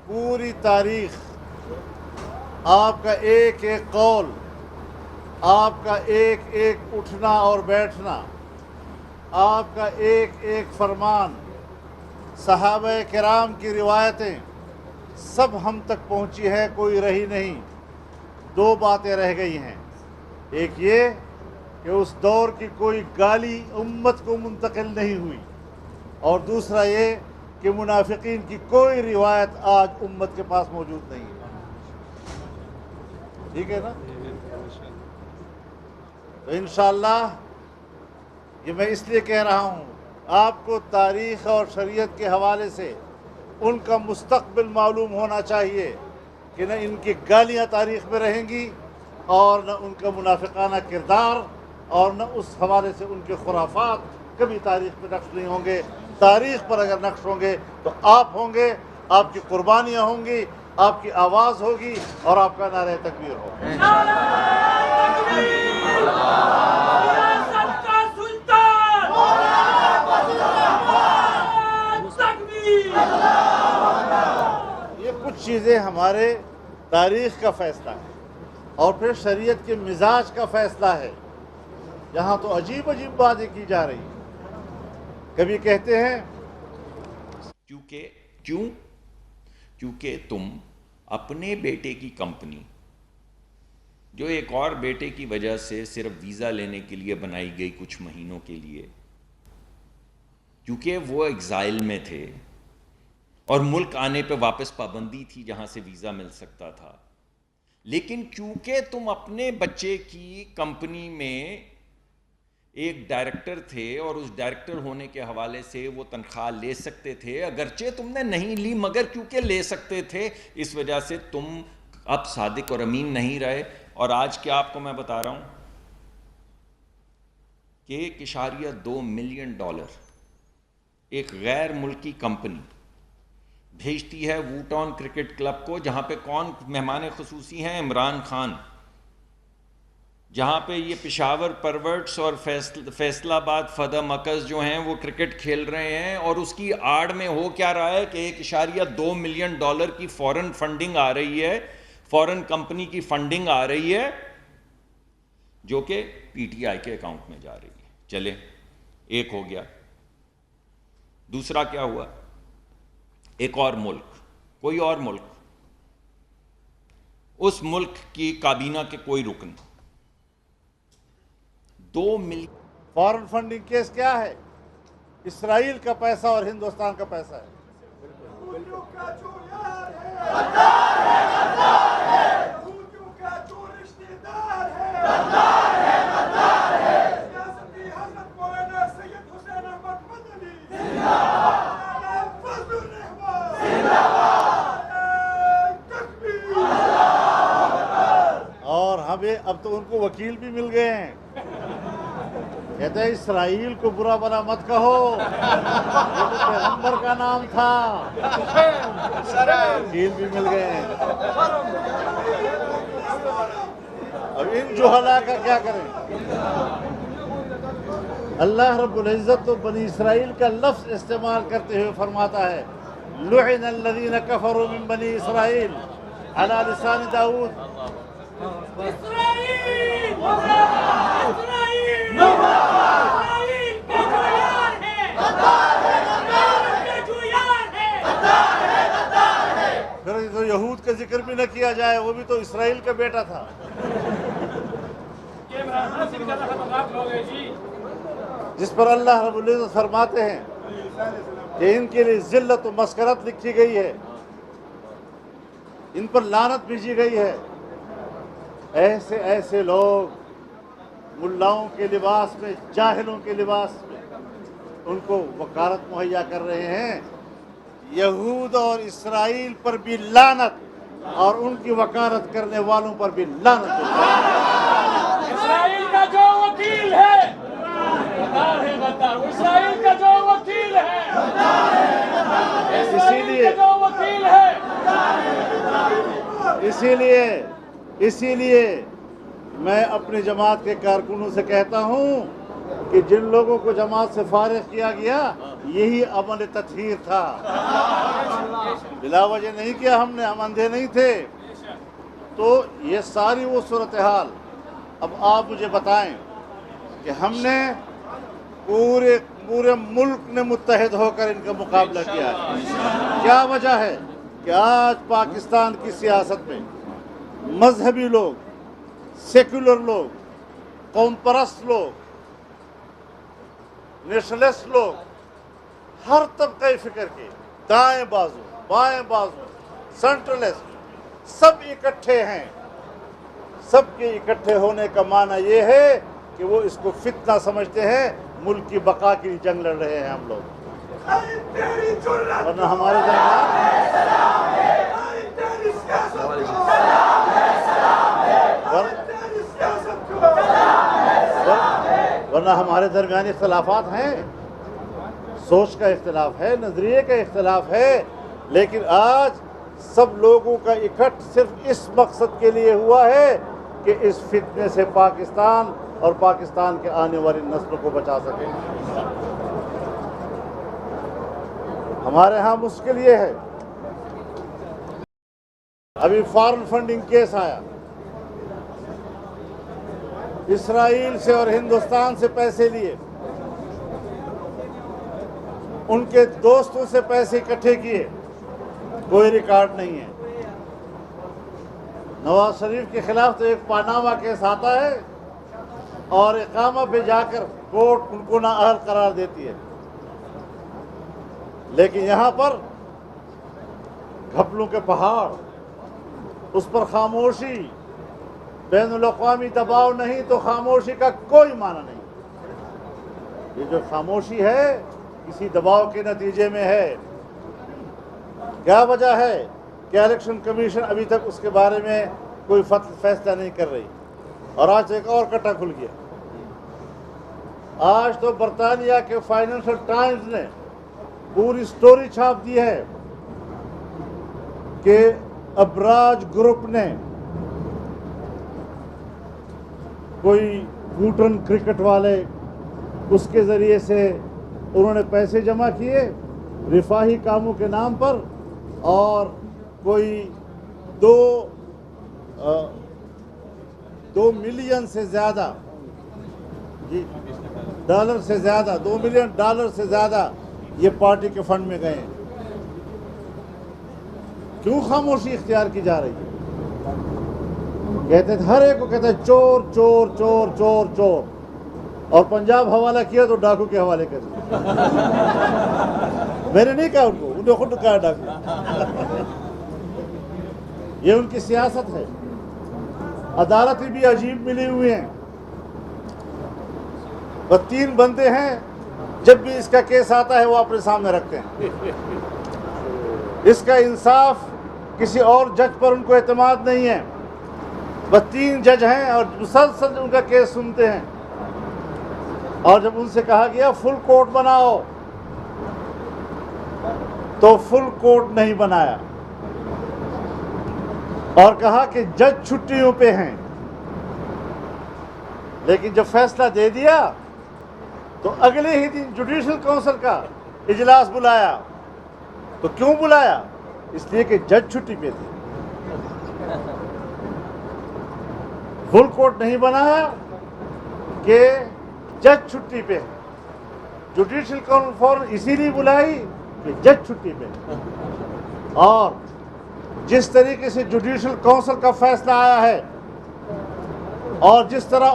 پوری تاریخ آپ کا ایک ایک قول، آپ کا ایک ایک اٹھنا اور بیٹھنا، آپ کا ایک ایک فرمان، صحابہ کرام کی روایتیں سب ہم تک پہنچی ہے، کوئی رہی نہیں۔ دو باتیں رہ گئی ہیں، ایک یہ کہ اس دور کی کوئی گالی امت کو منتقل نہیں ہوئی، اور دوسرا یہ کہ منافقین کی کوئی روایت آج امت کے پاس موجود نہیں ہے۔ ٹھیک ہے نا؟ تو انشاءاللہ یہ میں اس لیے کہہ رہا ہوں، آپ کو تاریخ اور شریعت کے حوالے سے ان کا مستقبل معلوم ہونا چاہیے کہ نہ ان کی گالیاں تاریخ میں رہیں گی اور نہ ان کا منافقانہ کردار، اور نہ اس حوالے سے ان کے خرافات کبھی تاریخ میں نقش نہیں ہوں گے۔ تاریخ پر اگر نقش ہوں گے تو آپ ہوں گے، آپ کی قربانیاں ہوں گی، آپ کی آواز ہوگی اور آپ کا نعرہ تکبیر ہوگا۔ یہ کچھ چیزیں ہمارے تاریخ کا فیصلہ ہے، اور پھر شریعت کے مزاج کا فیصلہ ہے۔ یہاں تو عجیب عجیب باتیں کی جا رہی ہیں۔ کبھی کہتے ہیں کیونکہ تم اپنے بیٹے کی کمپنی، جو ایک اور بیٹے کی وجہ سے صرف ویزا لینے کے لیے بنائی گئی کچھ مہینوں کے لیے، کیونکہ وہ ایگزائل میں تھے اور ملک آنے پہ واپس پابندی تھی جہاں سے ویزا مل سکتا تھا، لیکن کیونکہ تم اپنے بچے کی کمپنی میں ایک ڈائریکٹر تھے اور اس ڈائریکٹر ہونے کے حوالے سے وہ تنخواہ لے سکتے تھے، اگرچہ تم نے نہیں لی مگر کیونکہ لے سکتے تھے، اس وجہ سے تم اب صادق اور امین نہیں رہے۔ اور آج کیا آپ کو میں بتا رہا ہوں کہ $1.2 ملین ایک غیر ملکی کمپنی بھیجتی ہے ووٹون کرکٹ کلب کو، جہاں پہ کون مہمان خصوصی ہیں؟ عمران خان، جہاں پہ یہ پشاور پرورٹس اور فیصل آباد فدا مکز جو ہیں وہ کرکٹ کھیل رہے ہیں، اور اس کی آڑ میں ہو کیا رہا ہے کہ $1.2 ملین کی فورن فنڈنگ آ رہی ہے، فورن کمپنی کی فنڈنگ آ رہی ہے، جو کہ پی ٹی آئی کے اکاؤنٹ میں جا رہی ہے۔ چلے، ایک ہو گیا۔ دوسرا کیا ہوا؟ ایک اور ملک، کوئی اور ملک، اس ملک کی کابینہ کے کوئی رکن 2 ملین فارن فنڈنگ کیس کیا ہے؟ اسرائیل کا پیسہ اور ہندوستان کا پیسہ ہے۔ اور ہمیں اب تو ان کو وکیل بھی مل گئے ہیں، کہتے ہیں اسرائیل کو برا بھلا مت کہو، یہ تو پیغمبر کا نام تھا۔ وکیل بھی مل گئے ہیں۔ اب ان جہلا کا کیا کریں؟ اللہ رب العزت تو بنی اسرائیل کا لفظ استعمال کرتے ہوئے فرماتا ہے، لعن الذین کفروا من بنی اسرائیل علی لسان داؤد۔ پھر تو یہود کا ذکر بھی نہ کیا جائے، وہ بھی تو اسرائیل کا بیٹا تھا۔ جس پر اللہ رب العزت فرماتے ہیں کہ ان کے لیے ذلت و مسکرت لکھی گئی ہے، ان پر لعنت بھیجی گئی ہے۔ ایسے ایسے لوگ ملاؤں کے لباس میں، جاہلوں کے لباس میں ان کو وکالت مہیا کر رہے ہیں۔ یہود اور اسرائیل پر بھی لعنت، اور ان کی وکالت کرنے والوں پر بھی لعنت۔ اسرائیل کا جو وکیل ہے غدار ہے، غدار۔ اسرائیل کا جو وکیل ہے، اسرائیل کا جو وکیل ہے۔ اسی لیے میں اپنی جماعت کے کارکنوں سے کہتا ہوں کہ کہ جن لوگوں کو جماعت سے فارغ کیا گیا یہی عمل تطہیر تھا، بلا وجہ نہیں کیا ہم نے، ہم اندھے نہیں تھے۔ تو یہ ساری وہ صورتحال، اب آپ مجھے بتائیں کہ ہم نے پورے ملک نے متحد ہو کر ان کا مقابلہ کیا ہے۔ کیا وجہ ہے کہ آج پاکستان کی سیاست میں مذہبی لوگ، سیکولر لوگ، قوم پرست لوگ، نیشنلسٹ لوگ، ہر طبقہ فکر کے، دائیں بازو، بائیں بازو، سینٹرلسٹ، سب اکٹھے ہیں۔ سب کے اکٹھے ہونے کا معنی یہ ہے کہ وہ اس کو فتنہ سمجھتے ہیں، ملک کی بقا کے لیے جنگ لڑ رہے ہیں ہم لوگ۔ ورنہ ہمارے درمیان اختلافات ہیں، سوچ کا اختلاف ہے، نظریے کا اختلاف ہے، لیکن آج سب لوگوں کا اکٹھ صرف اس مقصد کے لیے ہوا ہے کہ اس فتنے سے پاکستان اور پاکستان کے آنے والی نسلوں کو بچا سکے۔ ہمارے ہاں مشکل یہ ہے، ابھی فارن فنڈنگ کیس آیا، اسرائیل سے اور ہندوستان سے پیسے لیے، ان کے دوستوں سے پیسے اکٹھے کیے، کوئی ریکارڈ نہیں ہے۔ نواز شریف کے خلاف تو ایک پاناما کیس آتا ہے اور اقامہ پہ جا کر کورٹ ان کو نااہل قرار دیتی ہے، لیکن یہاں پر گھپلوں کے پہاڑ، اس پر خاموشی، بین الاقوامی دباؤ نہیں تو خاموشی کا کوئی معنی نہیں۔ یہ جو خاموشی ہے کسی دباؤ کے نتیجے میں ہے۔ کیا وجہ ہے کہ الیکشن کمیشن ابھی تک اس کے بارے میں کوئی فیصلہ نہیں کر رہی؟ اور آج ایک اور کٹا کھل گیا، آج تو برطانیہ کے فائنینشل ٹائمز نے پوری سٹوری چھاپ دی ہے کہ ابراج گروپ نے کوئی بوٹن کرکٹ والے، اس کے ذریعے سے انہوں نے پیسے جمع کیے رفاہی کاموں کے نام پر، اور کوئی دو ملین سے زیادہ ڈالر سے زیادہ $2 ملین سے زیادہ یہ پارٹی کے فنڈ میں گئے ہیں۔ کیوں خاموشی اختیار کی جا رہی ہے؟ کہتے تھے ہر ایک کو کہتے ہیں چور چور چور چور چور، اور پنجاب حوالہ کیا تو ڈاکو کے حوالے کر دیا۔ میں نے نہیں کہا ان کو، انہوں نے خود کہا ڈاکو۔ یہ ان کی سیاست ہے۔ عدالتیں بھی عجیب ملی ہوئی ہیں، بس 3 بندے ہیں، جب بھی اس کا کیس آتا ہے وہ اپنے سامنے رکھتے ہیں۔ اس کا انصاف کسی اور جج پر ان کو اعتماد نہیں ہے، بس 3 جج ہیں اور مسلسل ان کا کیس سنتے ہیں۔ اور جب ان سے کہا گیا فل کورٹ بناؤ تو فل کورٹ نہیں بنایا، اور کہا کہ جج چھٹیوں پہ ہیں، لیکن جب فیصلہ دے دیا تو اگلے ہی دن جوڈیشل کونسل کا اجلاس بلایا۔ تو کیوں بلایا؟ اس لیے کہ جج چھٹی پہ تھے۔ فل کورٹ نہیں بنایا کہ جج چھٹی پہ، جوڈیشل کانفرنس اسی لیے بلائی کہ جج چھٹی پہ۔ اور جس طریقے سے جوڈیشل کونسل کا فیصلہ آیا ہے اور جس طرح